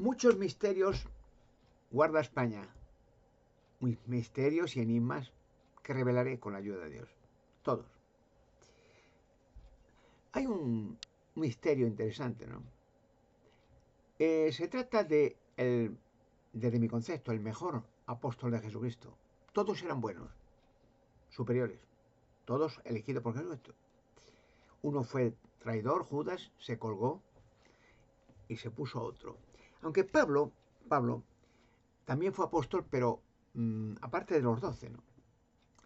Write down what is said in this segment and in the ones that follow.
Muchos misterios guarda España. Misterios y enigmas que revelaré con la ayuda de Dios. Todos. Hay un misterio interesante, ¿no? Se trata de, desde mi concepto, el mejor apóstol de Jesucristo. Todos eran buenos, superiores. Todos elegidos por Jesucristo. Uno fue traidor, Judas, se colgó y se puso otro. Aunque Pablo también fue apóstol, pero aparte de los 12, ¿no?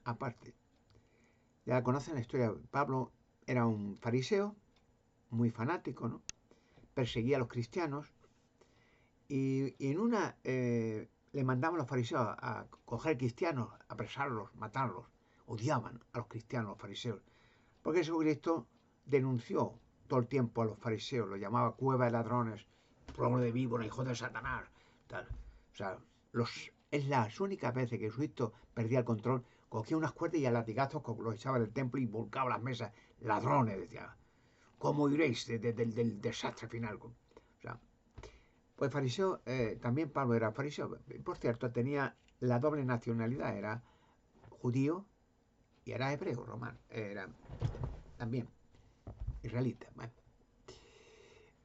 Aparte. Ya conocen la historia. Pablo era un fariseo, muy fanático, ¿no? Perseguía a los cristianos y en una le mandaban a los fariseos a coger cristianos, apresarlos, matarlos. Odiaban a los cristianos, los fariseos, porque Jesucristo denunció todo el tiempo a los fariseos, los llamaba cueva de ladrones, pueblo de víbora, hijo de Satanás, tal. O sea, es las únicas veces que Jesucristo perdía el control, cogía unas cuerdas y a latigazos los echaba del templo y volcaba las mesas. Ladrones, decía. ¿Cómo iréis del desastre final? O sea, pues fariseo, también Pablo era fariseo. Por cierto, tenía la doble nacionalidad, era judío y era hebreo, romano. Era también israelita. Bueno.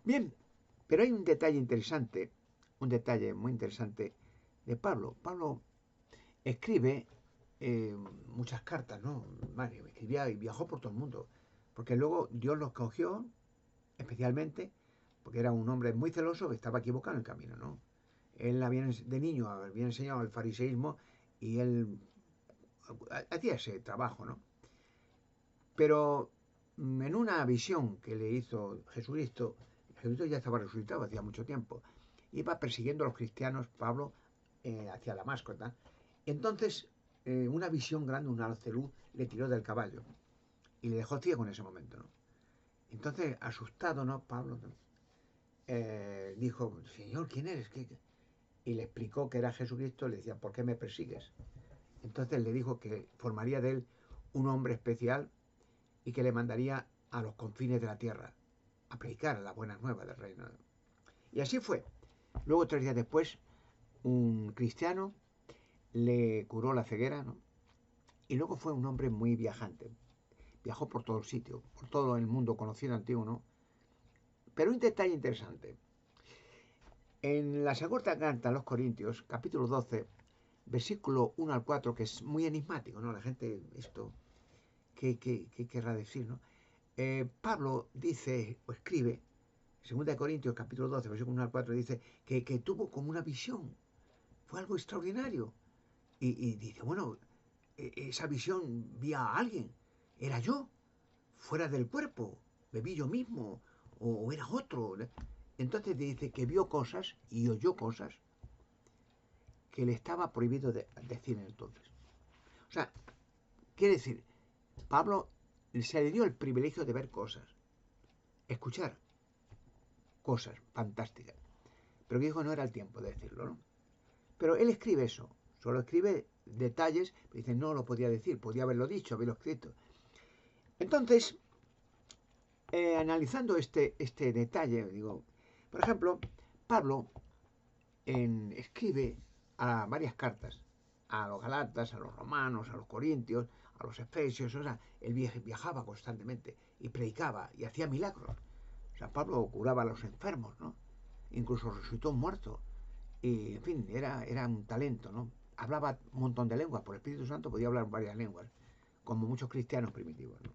Bien, pero hay un detalle interesante, un detalle muy interesante de Pablo. Pablo escribe muchas cartas, ¿no? Mario escribía y viajó por todo el mundo, porque luego Dios los cogió especialmente porque era un hombre muy celoso que estaba equivocado en el camino, ¿no? Él había, de niño había enseñado el fariseísmo y él hacía ese trabajo, ¿no? Pero en una visión que le hizo Jesucristo, Jesucristo ya estaba resucitado hacía mucho tiempo, iba persiguiendo a los cristianos, Pablo, hacia Damasco, ¿tá? Entonces, una visión grande, un haz de luz, le tiró del caballo y le dejó ciego en ese momento, ¿no? Entonces, asustado, ¿no? Pablo, ¿no? Dijo, Señor, ¿quién eres? ¿Qué? Y le explicó que era Jesucristo, le decía, ¿por qué me persigues? Entonces le dijo que formaría de él un hombre especial y que le mandaría a los confines de la tierra a predicar las buenas nuevas del reino. Y así fue. Luego, 3 días después, un cristiano le curó la ceguera, ¿no? Y luego fue un hombre muy viajante. Viajó por todo el sitio, por todo el mundo conocido antiguo, ¿no? Pero un detalle interesante. En la segunda carta a los Corintios, capítulo 12, versículo 1 al 4, que es muy enigmático, ¿no? La gente, esto, ¿qué querrá decir, no? Pablo dice, o escribe, 2 Corintios, capítulo 12, versículo 1 al 4, dice que tuvo como una visión. Fue algo extraordinario. Y dice, bueno, esa visión vi a alguien. Era yo, fuera del cuerpo. Me vi yo mismo, o era otro. Entonces dice que vio cosas y oyó cosas que le estaba prohibido decir entonces. O sea, quiere decir, Pablo se le dio el privilegio de ver cosas, escuchar cosas fantásticas, pero dijo no era el tiempo de decirlo, ¿no? Pero él escribe eso, solo escribe detalles, pero dice no lo podía decir, podía haberlo dicho, haberlo escrito. Entonces, analizando este detalle, digo, por ejemplo, Pablo escribe a varias cartas, a los Galatas, a los romanos, a los corintios, a los efesios, o sea, él viajaba constantemente y predicaba y hacía milagros. O sea, Pablo curaba a los enfermos, ¿no? Incluso resucitó un muerto. Y, en fin, era un talento, ¿no? Hablaba un montón de lenguas, por el Espíritu Santo podía hablar varias lenguas, como muchos cristianos primitivos, ¿no?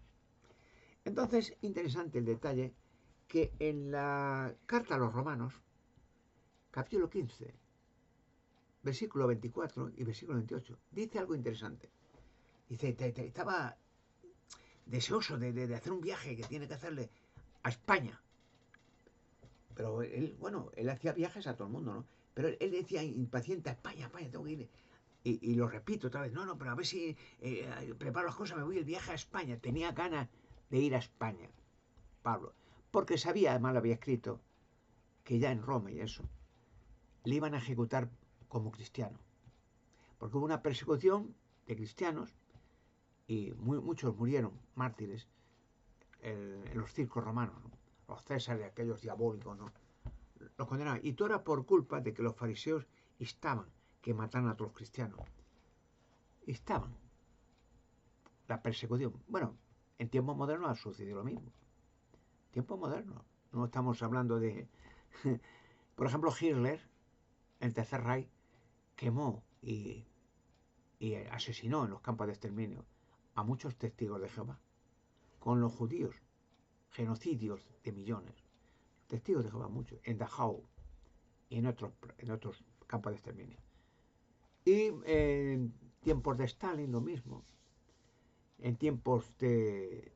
Entonces, interesante el detalle que en la carta a los romanos, capítulo 15, versículo 24 y versículo 28, dice algo interesante. Dice, estaba deseoso de hacer un viaje que tiene que hacerle a España. Pero él, bueno, él hacía viajes a todo el mundo, ¿no? Pero él decía impaciente, España, tengo que ir. Y lo repito otra vez, no, pero a ver si preparo las cosas, me voy el viaje a España. Tenía ganas de ir a España, Pablo, porque sabía, además lo había escrito, que ya en Roma y eso, le iban a ejecutar como cristiano. Porque hubo una persecución de cristianos y muchos murieron mártires en los circos romanos, ¿no? Los Césares, aquellos diabólicos, ¿no? los condenaban. Y todo era por culpa de que los fariseos instaban que mataran a todos los cristianos. Instaban la persecución. Bueno, en tiempos modernos ha sucedido lo mismo. Tiempos modernos. No estamos hablando de... Por ejemplo, Hitler, el Tercer Reich, quemó y asesinó en los campos de exterminio a muchos testigos de Jehová. Con los judíos, genocidios de millones. Testigos de Jehová, muchos. En Dachau y en otros campos de exterminio. Y en tiempos de Stalin lo mismo. En tiempos de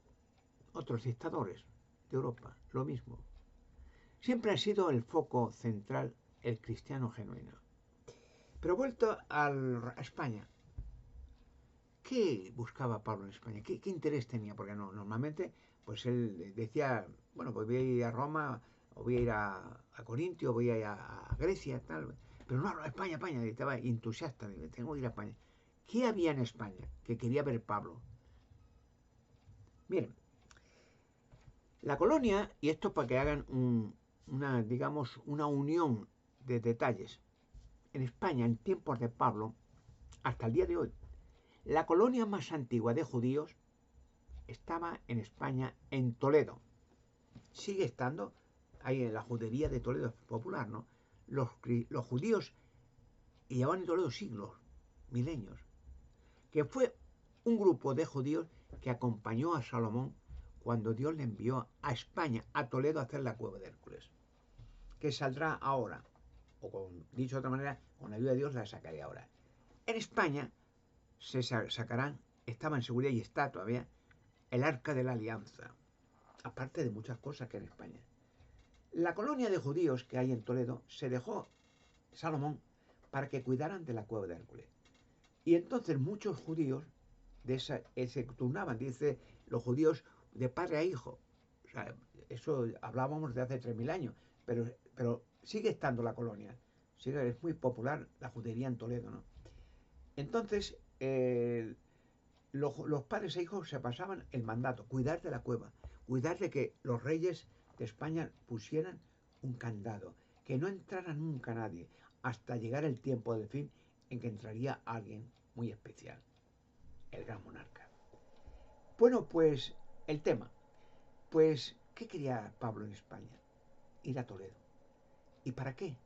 otros dictadores de Europa, lo mismo. Siempre ha sido el foco central el cristiano genuino. Pero vuelto a España, ¿qué buscaba Pablo en España? ¿Qué interés tenía? Porque normalmente, pues él decía, bueno, pues voy a ir a Roma, o voy a ir a Corintio, o voy a ir a Grecia, tal. Pero no, España, y estaba entusiasta, tengo que ir a España. ¿Qué había en España que quería ver Pablo? Miren, la colonia, y esto para que hagan una unión de detalles. En España, en tiempos de Pablo, hasta el día de hoy, la colonia más antigua de judíos estaba en España, en Toledo. Sigue estando ahí en la judería de Toledo, es popular, ¿no? Los judíos llevaban en Toledo siglos, milenios, que fue un grupo de judíos que acompañó a Salomón cuando Dios le envió a España, a Toledo, a hacer la cueva de Hércules, que saldrá ahora, o dicho de otra manera, con la ayuda de Dios la sacaré ahora. En España se sacarán, estaba en seguridad y está todavía, el Arca de la Alianza, aparte de muchas cosas que en España. La colonia de judíos que hay en Toledo se dejó Salomón para que cuidaran de la cueva de Hércules. Y entonces muchos judíos se turnaban, dice, los judíos de padre a hijo. O sea, eso hablábamos de hace 3000 años, pero sigue estando la colonia. Es muy popular la judería en Toledo, ¿no? Entonces, los padres e hijos se pasaban el mandato, cuidar de la cueva, cuidar de que los reyes de España pusieran un candado, que no entrara nunca nadie, hasta llegar el tiempo del fin en que entraría alguien muy especial, el gran monarca. Bueno, pues el tema. Pues, ¿qué quería Pablo en España? Ir a Toledo. ¿Y para qué?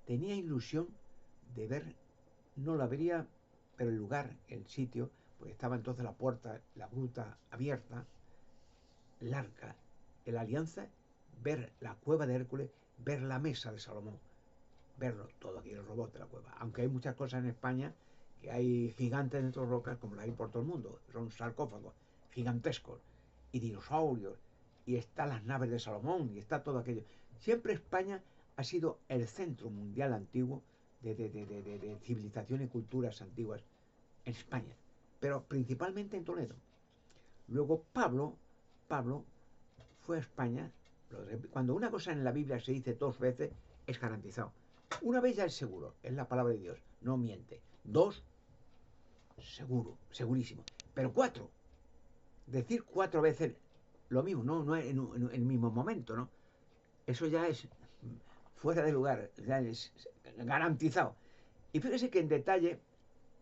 Tenía ilusión de ver, no lo vería, pero el lugar, el sitio, pues estaba entonces la puerta, la gruta abierta, el arca de la alianza, ver la cueva de Hércules, ver la mesa de Salomón, verlo todo aquí, el robot de la cueva. Aunque hay muchas cosas en España, que hay gigantes dentro de rocas, como las hay por todo el mundo, son sarcófagos gigantescos, y dinosaurios, y están las naves de Salomón, y está todo aquello. Siempre España ha sido el centro mundial antiguo de civilización y culturas antiguas en España, pero principalmente en Toledo. Luego Pablo fue a España. Cuando una cosa en la Biblia se dice 2 veces, es garantizado. Una vez ya es seguro, es la palabra de Dios, no miente. 2, seguro, segurísimo. Pero 4, decir 4 veces lo mismo, no en el mismo momento, ¿no? Eso ya es fuera de lugar, ya es garantizado. Y fíjese que en detalle,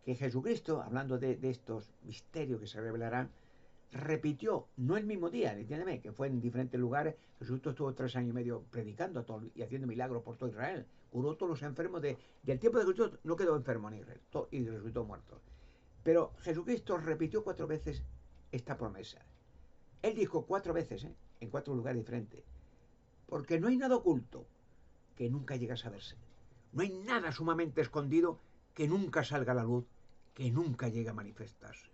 que Jesucristo, hablando de estos misterios que se revelarán, repitió, no el mismo día, entiéndeme, que fue en diferentes lugares. Jesucristo estuvo 3 años y medio predicando y haciendo milagros por todo Israel. Curó todos los enfermos del tiempo de Jesucristo, no quedó enfermo en Israel, y resucitó muerto. Pero Jesucristo repitió 4 veces esta promesa. Él dijo 4 veces, en 4 lugares diferentes, porque no hay nada oculto que nunca llegue a saberse. No hay nada sumamente escondido que nunca salga a la luz, que nunca llegue a manifestarse.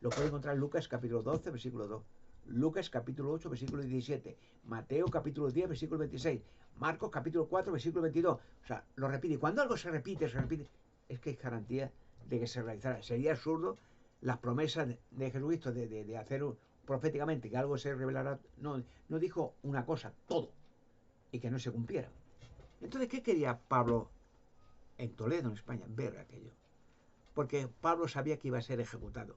Lo puede encontrar en Lucas capítulo 12, versículo 2. Lucas capítulo 8, versículo 17. Mateo capítulo 10, versículo 26. Marcos capítulo 4, versículo 22. O sea, lo repite. Y cuando algo se repite, es que hay garantía de que se realizará. Sería absurdo las promesas de Jesucristo de hacer proféticamente que algo se revelará. No dijo una cosa, todo, y que no se cumpliera. Entonces, ¿qué quería Pablo en Toledo, en España? Ver aquello. Porque Pablo sabía que iba a ser ejecutado.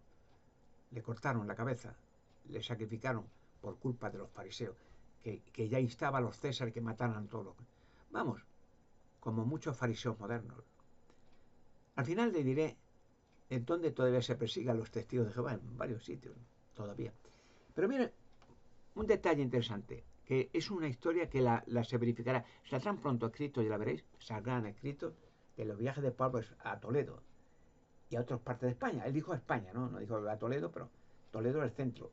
Le cortaron la cabeza, le sacrificaron por culpa de los fariseos, que ya instaba a los Césares que mataran a todos. Vamos, como muchos fariseos modernos. Al final le diré en dónde todavía se persigue a los testigos de Jehová, en varios sitios todavía. Pero mire, un detalle interesante, que es una historia que la se verificará. Saldrán pronto escritos, ya la veréis, saldrán escritos de los viajes de Pablo a Toledo y a otras partes de España. Él dijo a España, ¿no? No dijo a Toledo, pero Toledo era el centro.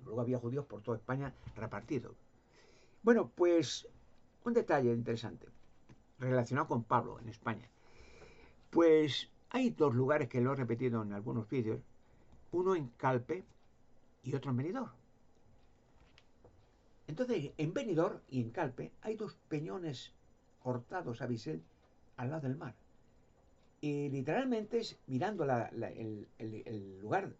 Luego había judíos por toda España repartidos. Bueno, pues un detalle interesante relacionado con Pablo en España. Pues hay dos lugares que lo he repetido en algunos vídeos, uno en Calpe y otro en Benidorm. Entonces, en Benidorm y en Calpe hay dos peñones cortados a bisel al lado del mar. Y literalmente, mirando el lugar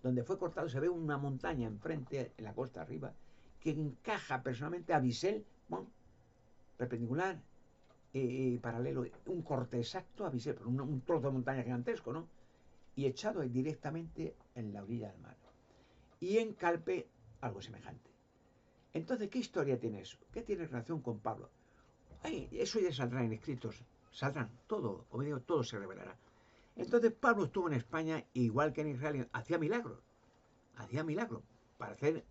donde fue cortado, se ve una montaña enfrente, en la costa arriba, que encaja personalmente a bisel, bueno, perpendicular y paralelo, un corte exacto a bisel, pero un trozo de montaña gigantesco, ¿no? Y echado directamente en la orilla del mar. Y en Calpe, algo semejante. Entonces, ¿qué historia tiene eso? ¿Qué tiene relación con Pablo? Ay, eso ya saldrá en escritos, saldrán, todo, como digo, todo se revelará. Entonces Pablo estuvo en España, igual que en Israel, hacía milagros, para hacer,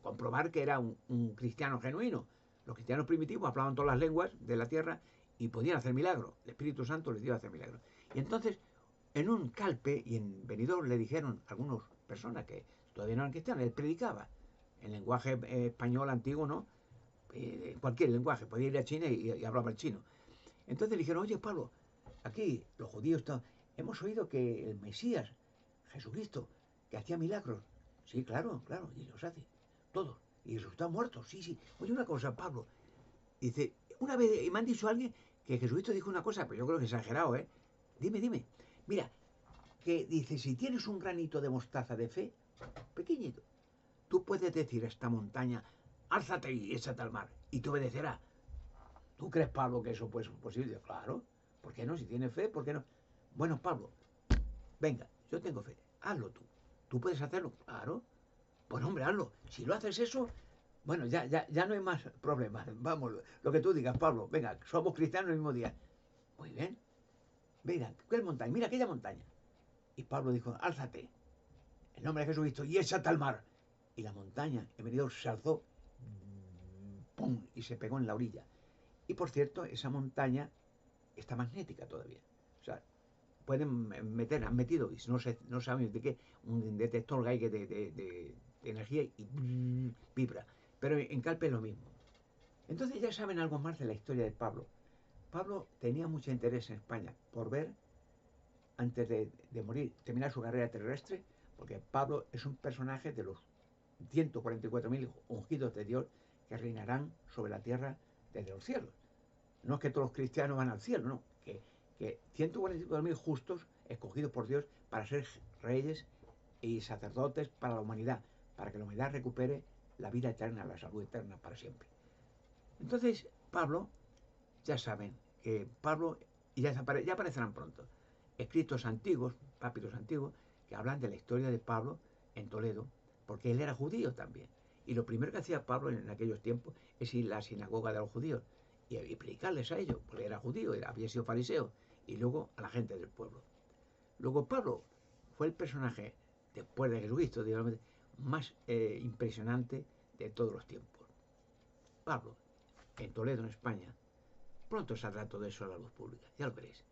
comprobar que era un cristiano genuino. Los cristianos primitivos hablaban todas las lenguas de la tierra y podían hacer milagros. El Espíritu Santo les dio a hacer milagros. Y entonces, en un Calpe y en Benidorm le dijeron algunas personas que todavía no eran cristianos, él predicaba en lenguaje español antiguo, ¿no? Cualquier lenguaje, podía ir a China y hablaba el chino. Entonces le dijeron, oye Pablo, aquí los judíos hemos oído que el Mesías, Jesucristo, que hacía milagros. Sí, claro, claro, y los hace, todos. Y Jesús está muerto, sí, sí. Oye, una cosa, Pablo, dice, una vez me han dicho a alguien que Jesucristo dijo una cosa, pero yo creo que exagerado, ¿eh? Dime, dime. Mira, que dice, si tienes un granito de mostaza de fe, pequeñito, tú puedes decir a esta montaña, álzate y échate al mar, y te obedecerá. ¿Tú crees, Pablo, que eso puede ser posible? Claro. ¿Por qué no? Si tienes fe, ¿por qué no? Bueno, Pablo, venga, yo tengo fe. Hazlo tú. ¿Tú puedes hacerlo? Claro. Pues hombre, hazlo. Si lo haces eso, bueno, ya no hay más problemas. Vamos, lo que tú digas, Pablo. Venga, somos cristianos el mismo día. Muy bien. Venga, ¿qué montaña? Mira aquella montaña. Y Pablo dijo, álzate, en nombre de Jesucristo, y échate al mar. Y la montaña, en venido, se alzó, ¡pum! Y se pegó en la orilla. Y por cierto, esa montaña está magnética todavía. O sea, pueden han metido, y no saben de qué, un detector Geiger de energía y vibra. Pero en Calpe es lo mismo. Entonces ya saben algo más de la historia de Pablo. Pablo tenía mucho interés en España por ver, antes de morir, terminar su carrera terrestre, porque Pablo es un personaje de los 144.000 ungidos de Dios que reinarán sobre la tierra desde los cielos. No es que todos los cristianos van al cielo, no, que 144.000 justos escogidos por Dios para ser reyes y sacerdotes para la humanidad, para que la humanidad recupere la vida eterna, la salud eterna para siempre. Entonces, Pablo, ya saben que Pablo, y ya aparecerán pronto, escritos antiguos, papiros antiguos, que hablan de la historia de Pablo en Toledo, porque él era judío también. Y lo primero que hacía Pablo en aquellos tiempos es ir a la sinagoga de los judíos y predicarles a ellos, porque era judío, había sido fariseo, y luego a la gente del pueblo. Luego Pablo fue el personaje, después de Jesucristo, digamos, más impresionante de todos los tiempos. Pablo, en Toledo, en España, pronto saldrá todo eso a la luz pública, ya lo veréis.